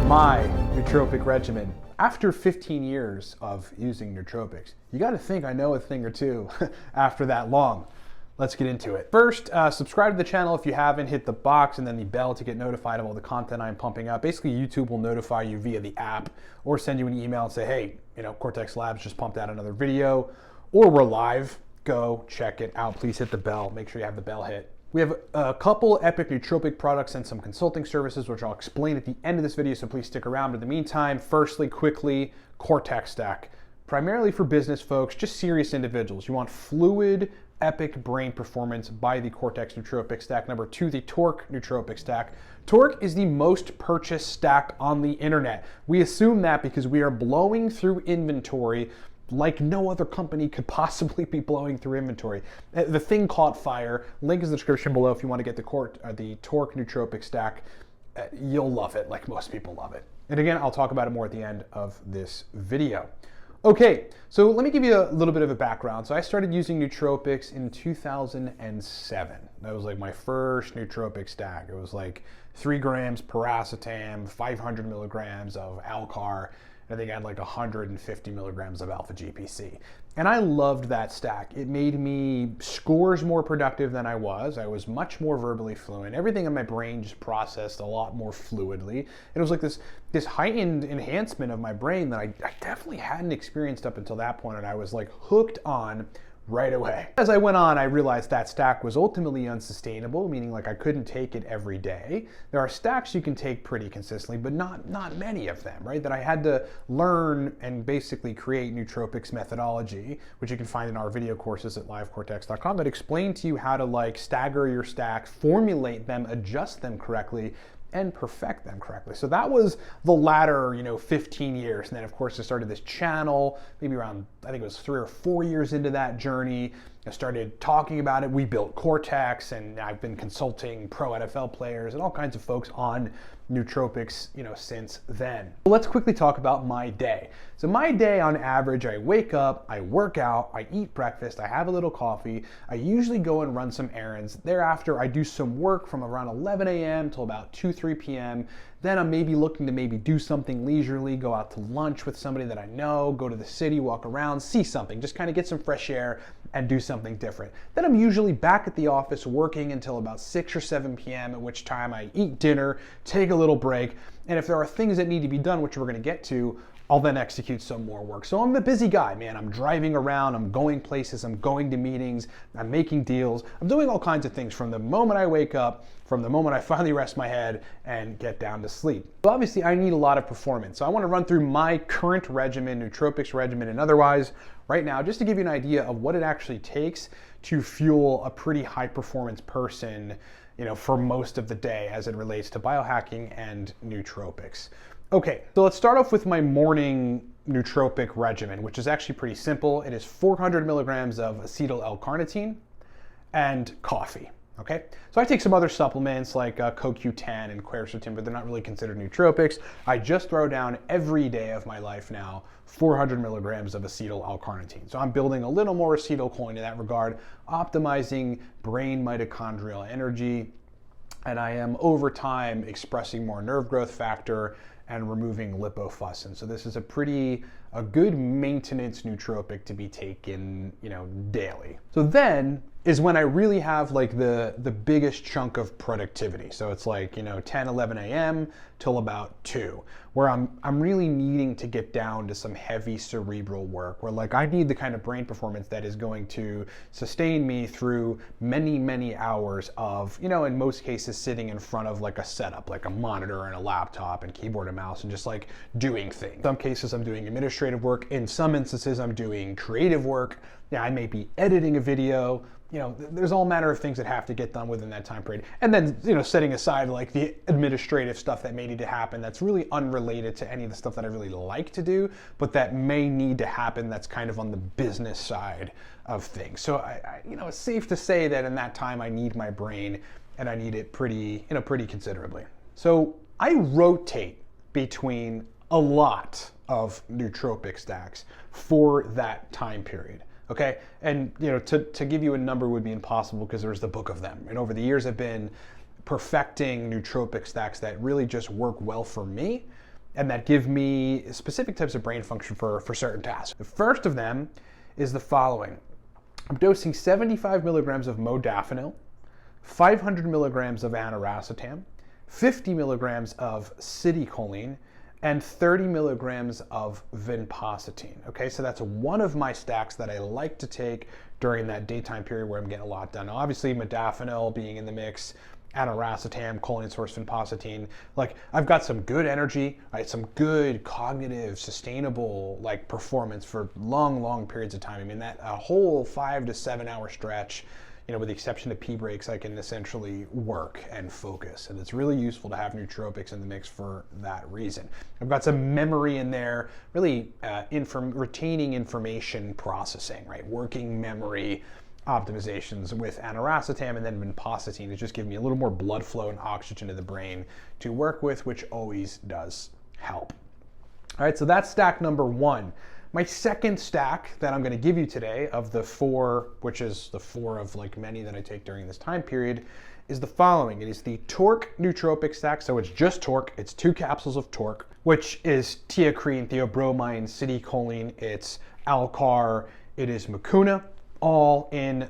My nootropic regimen. After 15 years of using nootropics, you got to think I know a thing or two after that long. Let's get into it. First, subscribe to the channel if you haven't, hit the box and then the bell to get notified of all the content I'm pumping out. Basically, YouTube will notify you via the app or send you an email and say, hey, Cortex Labs just pumped out another video, or we're live. Go check it out. Please hit the bell. Make sure you have the bell hit. We have a couple epic nootropic products and some consulting services, which I'll explain at the end of this video, so please stick around. But in the meantime, firstly, quickly, Cortex stack. Primarily for business folks, just serious individuals. You want fluid, epic brain performance by the Cortex nootropic stack. Number two, the Torque nootropic stack. Torque is the most purchased stack on the internet. We assume that because we are blowing through inventory like no other company could possibly be blowing through inventory. The thing caught fire. Link is in the description below if you want to get the Torque nootropic stack. You'll love it, like most people love it. And again, I'll talk about it more at the end of this video. Okay, so let me give you a little bit of a background. So I started using nootropics in 2007. That was like my first nootropic stack. It was like 3 grams paracetam, 500 milligrams of Alcar. I think I had like 150 milligrams of alpha GPC. And I loved that stack. It made me scores more productive than I was. I was much more verbally fluent. Everything in my brain just processed a lot more fluidly. It was like this heightened enhancement of my brain that I definitely hadn't experienced up until that point, and I was like hooked on right away. As I went on, I realized that stack was ultimately unsustainable, meaning like I couldn't take it every day. There are stacks you can take pretty consistently, but not many of them, right? That I had to learn and basically create nootropics methodology, which you can find in our video courses at livecortex.com, that explain to you how to like stagger your stacks, formulate them, adjust them correctly, and perfect them correctly. So that was the latter, 15 years. And then of course I started this channel, maybe around, I think it was 3 or 4 years into that journey. I started talking about it. We built Cortex, and I've been consulting pro NFL players and all kinds of folks on nootropics, since then. So let's quickly talk about my day. So my day on average, I wake up, I work out, I eat breakfast, I have a little coffee. I usually go and run some errands. Thereafter, I do some work from around 11 a.m. till about 3 p.m. Then I'm maybe looking to do something leisurely, go out to lunch with somebody that I know, go to the city, walk around, see something, just kind of get some fresh air and do something different. Then I'm usually back at the office working until about 6 or 7 p.m., at which time I eat dinner, take a little break, and if there are things that need to be done, which we're going to get to, I'll then execute some more work. So I'm a busy guy, man. I'm driving around, I'm going places, I'm going to meetings, I'm making deals, I'm doing all kinds of things from the moment I wake up, from the moment I finally rest my head and get down to sleep. So obviously I need a lot of performance. So I want to run through my current regimen, nootropics regimen and otherwise right now, just to give you an idea of what it actually takes to fuel a pretty high performance person, for most of the day as it relates to biohacking and nootropics. Okay, so let's start off with my morning nootropic regimen, which is actually pretty simple. It is 400 milligrams of acetyl L-carnitine and coffee. Okay, so I take some other supplements like CoQ10 and quercetin, but they're not really considered nootropics. I just throw down every day of my life now 400 milligrams of acetyl L-carnitine. So I'm building a little more acetylcholine in that regard, optimizing brain mitochondrial energy, and I am over time expressing more nerve growth factor and removing lipofuscin. So this is a good maintenance nootropic to be taken, daily. So then is when I really have like the biggest chunk of productivity. So it's like, 10, 11 a.m. till about 2, where I'm really needing to get down to some heavy cerebral work, where like I need the kind of brain performance that is going to sustain me through many, many hours of, in most cases sitting in front of like a setup, like a monitor and a laptop and keyboard and mouse and just like doing things. In some cases I'm doing administrative work. In some instances I'm doing creative work. Yeah, I may be editing a video. There's all manner of things that have to get done within that time period. And then, setting aside like the administrative stuff that may need to happen that's really unrelated to any of the stuff that I really like to do, but that may need to happen that's kind of on the business side of things. So it's safe to say that in that time I need my brain, and I need it pretty considerably. So I rotate between a lot of nootropic stacks for that time period. Okay, and to give you a number would be impossible because there's the book of them. And over the years I've been perfecting nootropic stacks that really just work well for me and that give me specific types of brain function for certain tasks. The first of them is the following. I'm dosing 75 milligrams of modafinil, 500 milligrams of aniracetam, 50 milligrams of citicoline, and 30 milligrams of vinpocetine. Okay, so that's one of my stacks that I like to take during that daytime period where I'm getting a lot done. Now, obviously, modafinil being in the mix, aniracetam, choline source vinpocetine, like I've got some good energy, right? Some good cognitive, sustainable like performance for long periods of time. I mean, that a whole 5 to 7 hour stretch, you know, with the exception of pee breaks, I can essentially work and focus. And it's really useful to have nootropics in the mix for that reason. I've got some memory in there, really retaining information processing, right? Working memory optimizations with aniracetam, and then vinpocetine is just giving me a little more blood flow and oxygen to the brain to work with, which always does help. All right, so that's stack number one. My second stack that I'm going to give you today of the 4, which is the 4 of like many that I take during this time period, is the following. It is the Torque nootropic stack. So it's just Torque. It's 2 capsules of Torque, which is teacrine, theobromine, citicoline, it's Alcar, it is mucuna, all in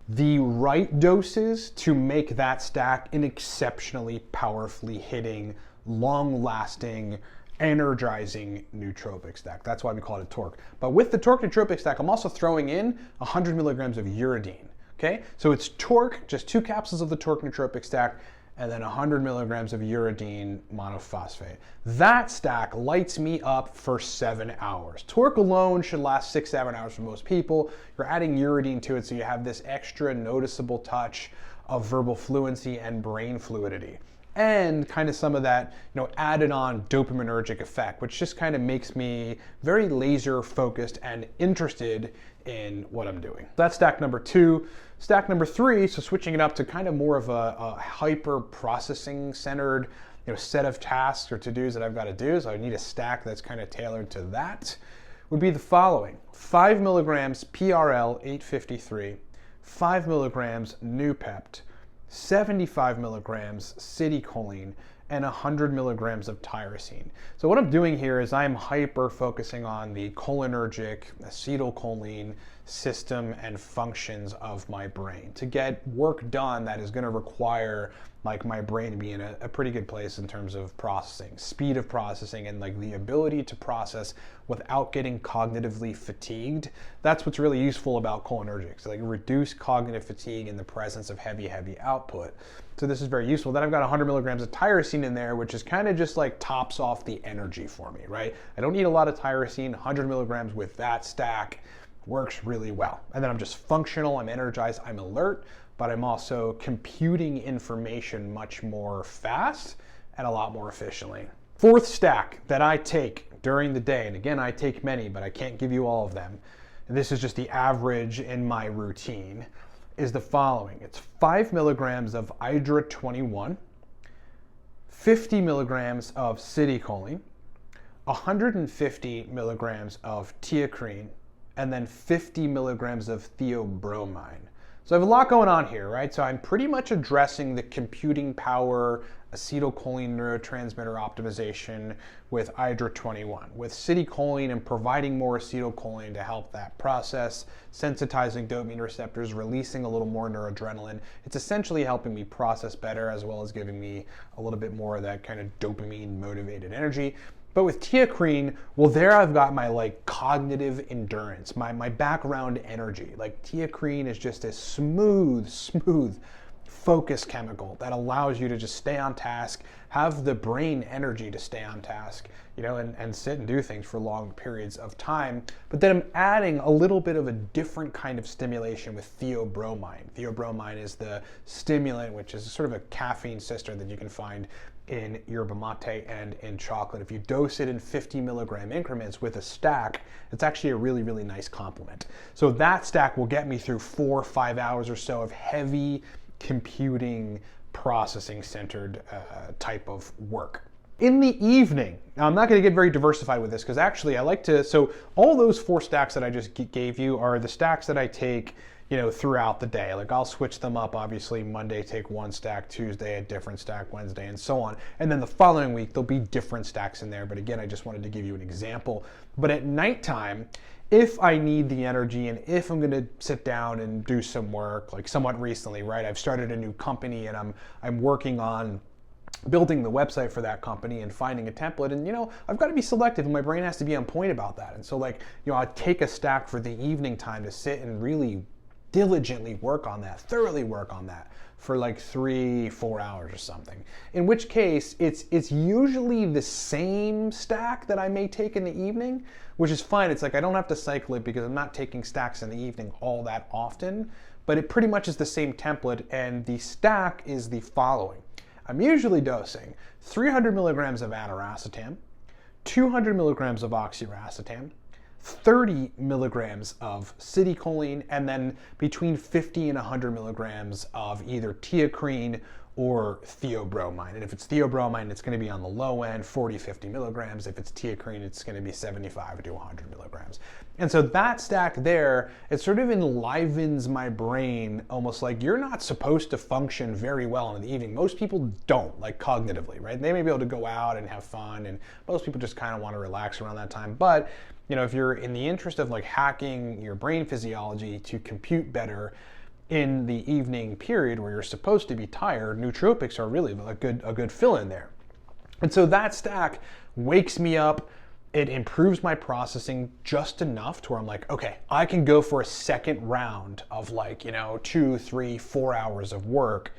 the right doses to make that stack an exceptionally powerfully hitting, long-lasting, energizing nootropic stack. That's why we call it a Torque. But with the Torque nootropic stack, I'm also throwing in 100 milligrams of uridine. Okay, so it's Torque, just 2 capsules of the Torque nootropic stack, and then 100 milligrams of uridine monophosphate. That stack lights me up for 7 hours. Torque alone should last 6-7 hours for most people. You're adding uridine to it, so you have this extra noticeable touch of verbal fluency and brain fluidity, and kind of some of that, you know, added on dopaminergic effect, which just kind of makes me very laser focused and interested in what I'm doing. That's stack number 2. Stack number 3, so switching it up to kind of more of a hyper processing centered, you know, set of tasks or to-dos that I've got to do. So I need a stack that's kind of tailored to that. Would be the following: 5 milligrams PRL 853, 5 milligrams Noopept, 75 milligrams citicoline, and 100 milligrams of tyrosine. So what I'm doing here is I'm hyper focusing on the cholinergic acetylcholine system and functions of my brain to get work done that is going to require like my brain to be in a pretty good place in terms of processing, speed of processing, and like the ability to process without getting cognitively fatigued. That's what's really useful about cholinergics, like reduce cognitive fatigue in the presence of heavy output. So this is very useful. Then I've got 100 milligrams of tyrosine in there, which is kind of just like tops off the energy for me, right? I don't need a lot of tyrosine. 100 milligrams with that stack works really well. And then I'm just functional, I'm energized, I'm alert, but I'm also computing information much more fast and a lot more efficiently. Fourth stack that I take during the day, and again, I take many, but I can't give you all of them, and this is just the average in my routine, is the following. It's 5 milligrams of Hydra 21, 50 milligrams of citicoline, 150 milligrams of teacrine, and then 50 milligrams of theobromine. So I have a lot going on here, right? So I'm pretty much addressing the computing power acetylcholine neurotransmitter optimization with Hydra 21. With citicoline and providing more acetylcholine to help that process, sensitizing dopamine receptors, releasing a little more noradrenaline. It's essentially helping me process better as well as giving me a little bit more of that kind of dopamine motivated energy. But with teacrine, well, there I've got my like cognitive endurance, my background energy. Like teacrine is just a smooth focus chemical that allows you to just stay on task, have the brain energy to stay on task, you know, and sit and do things for long periods of time. But then I'm adding a little bit of a different kind of stimulation with theobromine. Theobromine is the stimulant, which is sort of a caffeine sister that you can find in yerba mate and in chocolate. If you dose it in 50 milligram increments with a stack, it's actually a really nice complement. So that stack will get me through 4 or 5 hours or so of heavy computing, processing centered type of work. In the evening, now I'm not going to get very diversified with this because actually I like to, so all those 4 stacks that I just gave you are the stacks that I take, throughout the day. Like I'll switch them up, obviously Monday take one stack, Tuesday a different stack, Wednesday, and so on. And then the following week, there'll be different stacks in there. But again, I just wanted to give you an example. But at nighttime, if I need the energy and if I'm gonna sit down and do some work, like somewhat recently, right? I've started a new company and I'm working on building the website for that company and finding a template, and I've got to be selective and my brain has to be on point about that. And so I take a stack for the evening time to sit and really diligently work on that, thoroughly work on that for like 3-4 hours or something. In which case it's usually the same stack that I may take in the evening, which is fine. It's like I don't have to cycle it because I'm not taking stacks in the evening all that often, but it pretty much is the same template, and the stack is the following. I'm usually dosing 300 milligrams of aniracetam, 200 milligrams of oxiracetam, 30 milligrams of citicoline, and then between 50 and 100 milligrams of either teocrine or theobromine. And if it's theobromine, it's going to be on the low end, 40-50 milligrams. If it's teocrine, it's going to be 75 to 100 milligrams. And so that stack there, it sort of enlivens my brain, almost like you're not supposed to function very well in the evening. Most people don't, like cognitively, right? They may be able to go out and have fun, and most people just kind of want to relax around that time. But if you're in the interest of like hacking your brain physiology to compute better in the evening period where you're supposed to be tired, nootropics are really a good fill-in there. And so that stack wakes me up. It improves my processing just enough to where I'm like, okay, I can go for a second round of 2, 3, 4 hours of work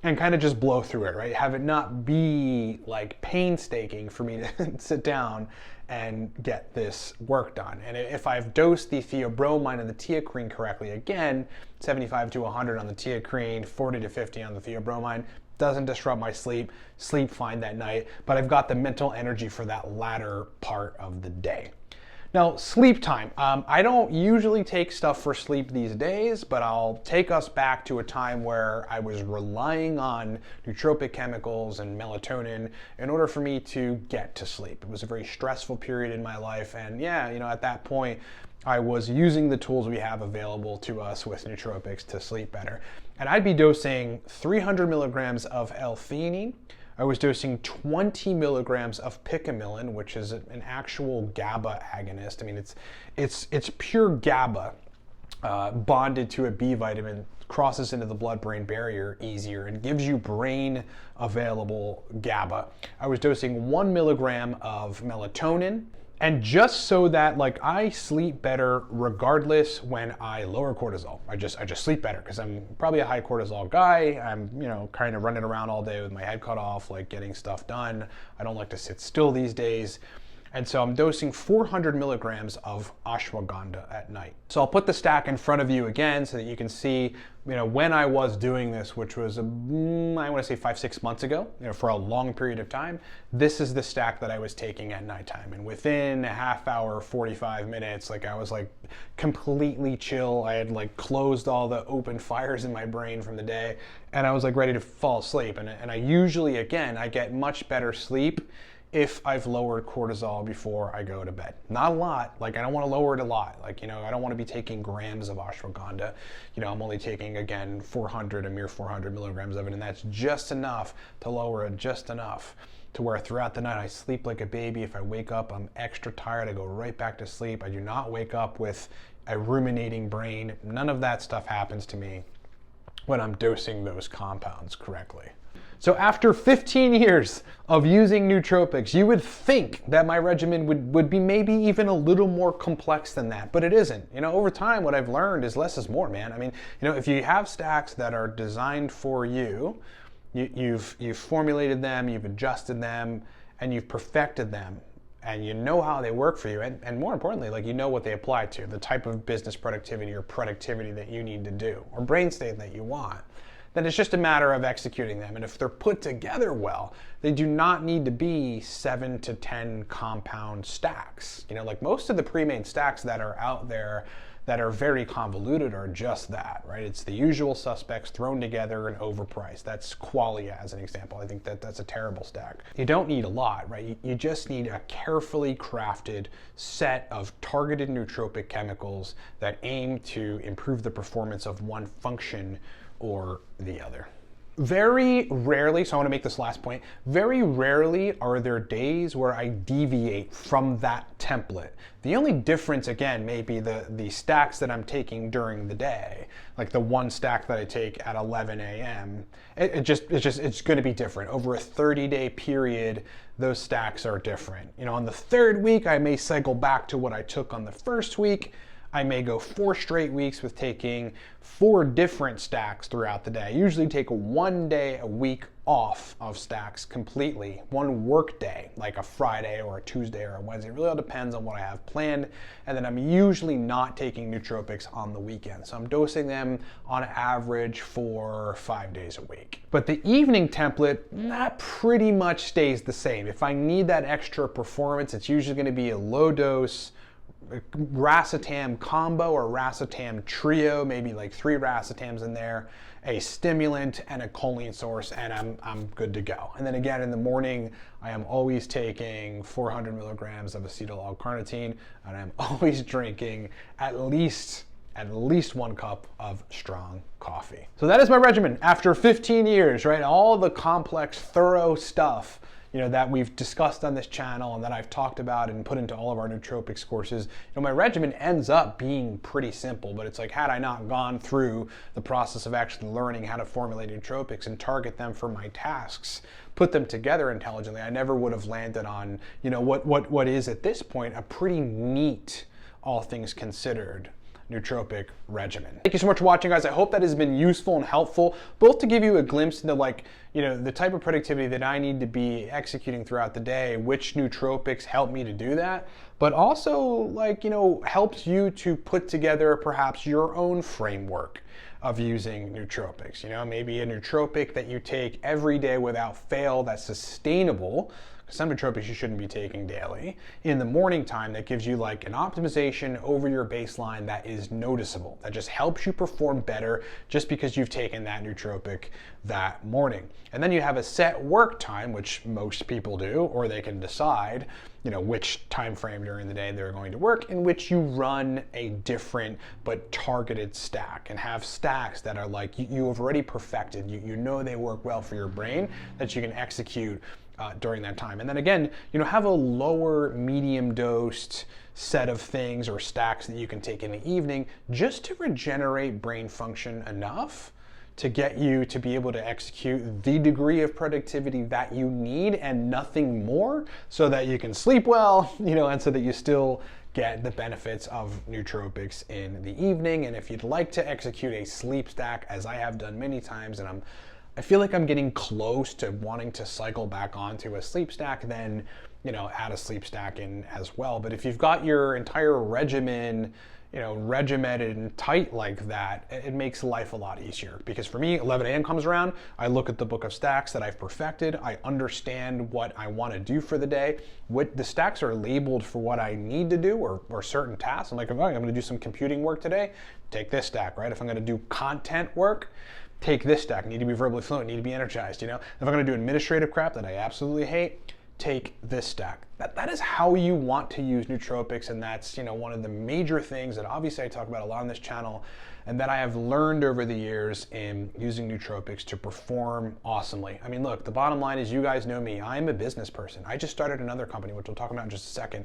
and kind of just blow through it, right? Have it not be like painstaking for me to sit down and get this work done. And if I've dosed the theobromine and the teocrine correctly, again, 75 to 100 on the teocrine, 40 to 50 on the theobromine, doesn't disrupt my sleep fine that night, but I've got the mental energy for that latter part of the day. Now, sleep time. I don't usually take stuff for sleep these days, but I'll take us back to a time where I was relying on nootropic chemicals and melatonin in order for me to get to sleep. It was a very stressful period in my life, and at that point, I was using the tools we have available to us with nootropics to sleep better. And I'd be dosing 300 milligrams of L-theanine. I was dosing 20 milligrams of picamilin, which is an actual GABA agonist. I mean, it's pure GABA bonded to a B vitamin, crosses into the blood-brain barrier easier and gives you brain available GABA. I was dosing 1 milligram of melatonin. And just so that I sleep better regardless when I lower cortisol. I just sleep better because I'm probably a high cortisol guy. I'm kind of running around all day with my head cut off, getting stuff done. I don't like to sit still these days. And so I'm dosing 400 milligrams of ashwagandha at night. So I'll put the stack in front of you again so that you can see, when I was doing this, which was, I want to say 5-6 months ago, for a long period of time, this is the stack that I was taking at nighttime. And within a half hour, 45 minutes, I was completely chill. I had closed all the open fires in my brain from the day, and I was ready to fall asleep. And I usually, again, I get much better sleep if I've lowered cortisol before I go to bed. Not a lot, I don't want to lower it a lot. I don't want to be taking grams of ashwagandha. I'm only taking, again, a mere 400 milligrams of it, and that's just enough to lower it, just enough to where throughout the night I sleep like a baby. If I wake up, I'm extra tired, I go right back to sleep. I do not wake up with a ruminating brain. None of that stuff happens to me when I'm dosing those compounds correctly. So after 15 years of using nootropics, you would think that my regimen would be maybe even a little more complex than that, but it isn't. Over time, what I've learned is less is more, man. I mean, if you have stacks that are designed for you, you've formulated them, you've adjusted them, and you've perfected them, and you know how they work for you, and more importantly, you know what they apply to, the type of business productivity or productivity that you need to do, or brain state that you want, then it's just a matter of executing them. And if they're put together well, they do not need to be 7 to 10 compound stacks. Most of the pre-made stacks that are out there that are very convoluted are just that, right? It's the usual suspects thrown together and overpriced. That's Qualia as an example. I think that's a terrible stack. You don't need a lot, right? You just need a carefully crafted set of targeted nootropic chemicals that aim to improve the performance of one function or the other. Very rarely, so I want to make this last point, very rarely are there days where I deviate from that template. The only difference, again, may be the stacks that I'm taking during the day, like the one stack that I take at 11 a.m. It's going to be different. Over a 30-day period, those stacks are different. You know, on the third week, I may cycle back to what I took on the first week. I may go 4 straight weeks with taking 4 different stacks throughout the day. I usually take 1 day a week off of stacks completely, 1 work day, like a Friday or a Tuesday or a Wednesday. It really all depends on what I have planned. And then I'm usually not taking nootropics on the weekend. So I'm dosing them on average for 5 days a week. But the evening template, that pretty much stays the same. If I need that extra performance, it's usually going to be a low dose racetam combo or racetam trio, maybe like 3 racetams in there, a stimulant and a choline source, and I'm good to go. And then again in the morning, I am always taking 400 milligrams of acetyl L-carnitine, and I'm always drinking at least 1 cup of strong coffee. So that is my regimen after 15 years, right? All the complex, thorough stuff, you know, that we've discussed on this channel and that I've talked about and put into all of our nootropics courses. You know, my regimen ends up being pretty simple, but it's like, had I not gone through the process of actually learning how to formulate nootropics and target them for my tasks, put them together intelligently, I never would have landed on, you know, what is at this point a pretty neat, all things considered, nootropic regimen. Thank you so much for watching, guys. I hope that has been useful and helpful, both to give you a glimpse into, like, you know, the type of productivity that I need to be executing throughout the day, which nootropics help me to do that, but also, like, you know, helps you to put together perhaps your own framework of using nootropics. You know, maybe a nootropic that you take every day without fail that's sustainable. Some nootropics you shouldn't be taking daily. In the morning time, that gives you like an optimization over your baseline that is noticeable, that just helps you perform better just because you've taken that nootropic that morning. And then you have a set work time, which most people do, or they can decide, you know, which time frame during the day they're going to work, in which you run a different but targeted stack, and have stacks that are like you have already perfected. You know they work well for your brain, that you can execute during that time. And then again, you know, have a lower medium dosed set of things or stacks that you can take in the evening just to regenerate brain function enough to get you to be able to execute the degree of productivity that you need and nothing more, so that you can sleep well, you know, and so that you still get the benefits of nootropics in the evening. And if you'd like to execute a sleep stack, as I have done many times, and I feel like I'm getting close to wanting to cycle back onto a sleep stack, then, you know, add a sleep stack in as well. But if you've got your entire regimen, you know, regimented and tight like that, it makes life a lot easier. Because for me, 11 a.m. comes around, I look at the book of stacks that I've perfected, I understand what I want to do for the day. What the stacks are labeled for what I need to do, or certain tasks. I'm like, okay, I'm going to do some computing work today, take this stack, right? If I'm going to do content work, take this stack. Need to be verbally fluent, need to be energized, you know? If I'm gonna do administrative crap that I absolutely hate, take this stack. That is how you want to use nootropics, and that's, you know, one of the major things that obviously I talk about a lot on this channel, and that I have learned over the years in using nootropics to perform awesomely. I mean, look, the bottom line is, you guys know me, I'm a business person. I just started another company, which we'll talk about in just a second.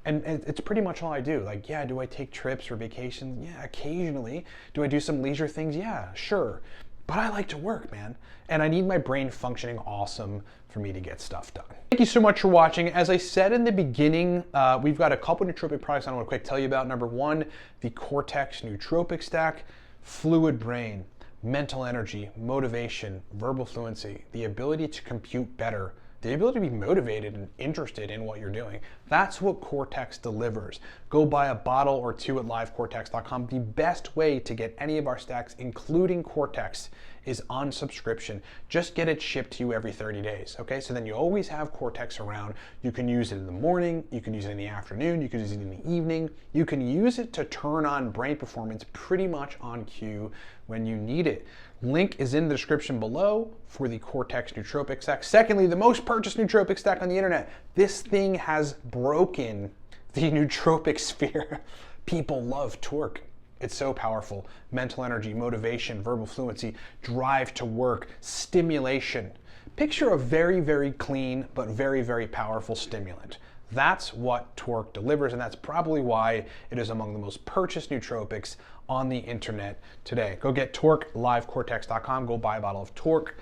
And it's pretty much all I do. Like, yeah, do I take trips or vacations? Yeah, occasionally. Do I do some leisure things? Yeah, sure. But I like to work, man. And I need my brain functioning awesome for me to get stuff done. Thank you so much for watching. As I said in the beginning, we've got a couple nootropic products I want to quick tell you about. Number one, the Cortex nootropic stack. Fluid brain, mental energy, motivation, verbal fluency, the ability to compute better the ability to be motivated and interested in what you're doing. That's what Cortex delivers. Go buy a bottle or two at livecortex.com. The best way to get any of our stacks, including Cortex, is on subscription. Just get it shipped to you every 30 days, okay? So then you always have Cortex around. You can use it in the morning, you can use it in the afternoon, you can use it in the evening. You can use it to turn on brain performance pretty much on cue when you need it. Link is in the description below for the Cortex nootropic stack. Secondly, the most purchased nootropic stack on the internet. This thing has broken the nootropic sphere. People love Torque. It's so powerful. Mental energy, motivation, verbal fluency, drive to work, stimulation. Picture a very, very clean but very, very powerful stimulant. That's what Torque delivers, and that's probably why it is among the most purchased nootropics on the internet today. Go get Torque, livecortex.com. Go buy a bottle of Torque.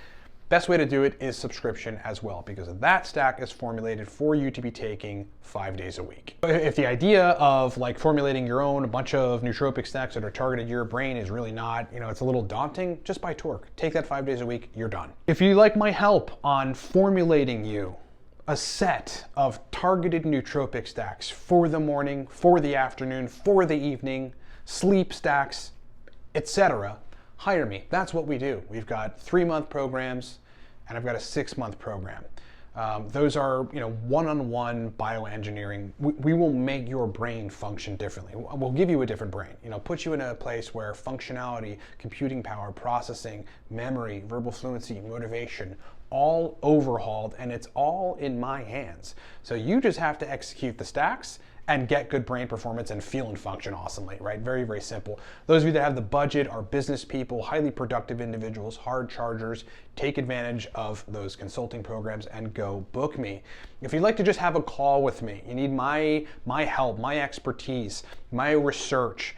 Best way to do it is subscription as well, because that stack is formulated for you to be taking 5 days a week. If the idea of like formulating your own a bunch of nootropic stacks that are targeted to your brain is really not, it's a little daunting, just buy Torque. Take that 5 days a week, you're done. If you like my help on formulating you a set of targeted nootropic stacks for the morning, for the afternoon, for the evening, sleep stacks, etc., hire me. That's what we do. We've got 3-month programs, and I've got a 6-month program. Those are, one-on-one bioengineering. We will make your brain function differently. We'll give you a different brain. Put you in a place where functionality, computing power, processing, memory, verbal fluency, motivation, all overhauled, and it's all in my hands. So you just have to execute the stacks and get good brain performance and feel and function awesomely, right? Very, very simple. Those of you that have the budget are business people, highly productive individuals, hard chargers. Take advantage of those consulting programs and go book me. If you'd like to just have a call with me, you need my help, my expertise, my research,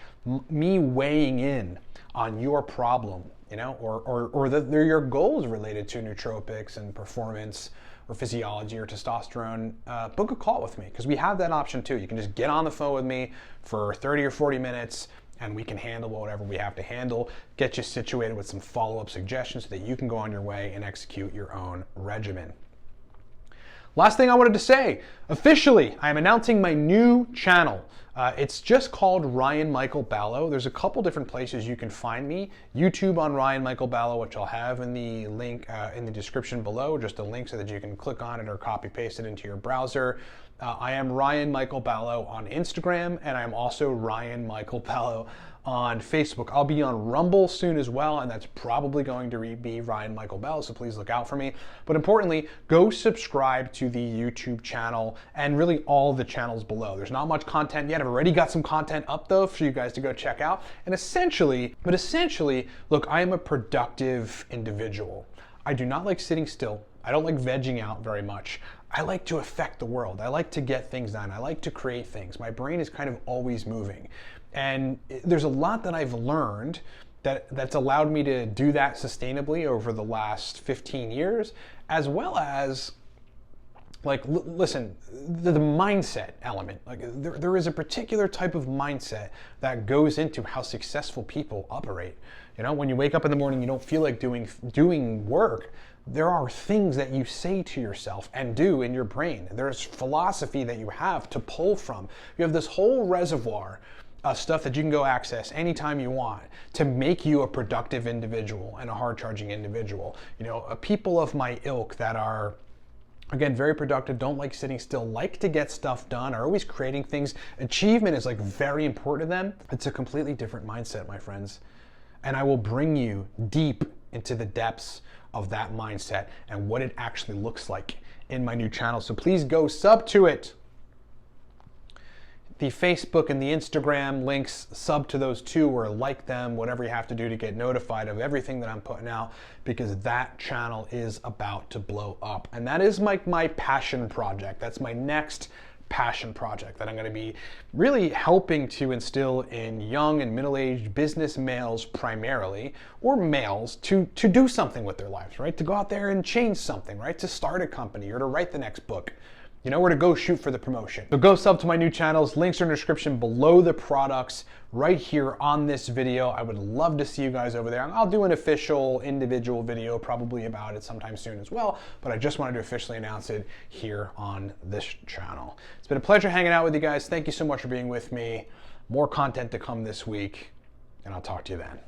me weighing in on your problem, or your goals related to nootropics and performance or physiology or testosterone, book a call with me, because we have that option too. You can just get on the phone with me for 30 or 40 minutes and we can handle whatever we have to handle, get you situated with some follow-up suggestions so that you can go on your way and execute your own regimen. Last thing I wanted to say, officially, I am announcing my new channel. It's just called Ryan Michael Ballo. There's a couple different places you can find me. YouTube on Ryan Michael Ballo, which I'll have in the link in the description below, just a link so that you can click on it or copy paste it into your browser. I am Ryan Michael Ballo on Instagram, and I'm also Ryan Michael Ballo on Facebook. I'll be on Rumble soon as well, and that's probably going to be Ryan Michael Ballo, so please look out for me. But importantly, go subscribe to the YouTube channel and really all the channels below. There's not much content yet. I've already got some content up though for you guys to go check out. And essentially, look, I am a productive individual. I do not like sitting still. I don't like vegging out very much. I like to affect the world. I like to get things done. I like to create things. My brain is kind of always moving. And there's a lot that I've learned that's allowed me to do that sustainably over the last 15 years, as well as, listen, the mindset element. There is a particular type of mindset that goes into how successful people operate. When you wake up in the morning, you don't feel like doing work. There are things that you say to yourself and do in your brain. There's philosophy that you have to pull from. You have this whole reservoir stuff that you can go access anytime you want to make you a productive individual and a hard-charging individual. People of my ilk that are, again, very productive, don't like sitting still, like to get stuff done, are always creating things. Achievement is very important to them. It's a completely different mindset, my friends. And I will bring you deep into the depths of that mindset and what it actually looks like in my new channel. So please go sub to it. The Facebook and the Instagram links, sub to those too, or like them, whatever you have to do to get notified of everything that I'm putting out, because that channel is about to blow up. And that is my passion project. That's my next passion project that I'm going to be really helping to instill in young and middle-aged business males primarily, or males, to do something with their lives, right? To go out there and change something, right? To start a company or to write the next book. you know where to go shoot for the promotion. So go sub to my new channels. Links are in the description below the products right here on this video. I would love to see you guys over there. I'll do an official individual video probably about it sometime soon as well, but I just wanted to officially announce it here on this channel. It's been a pleasure hanging out with you guys. Thank you so much for being with me. More content to come this week, and I'll talk to you then.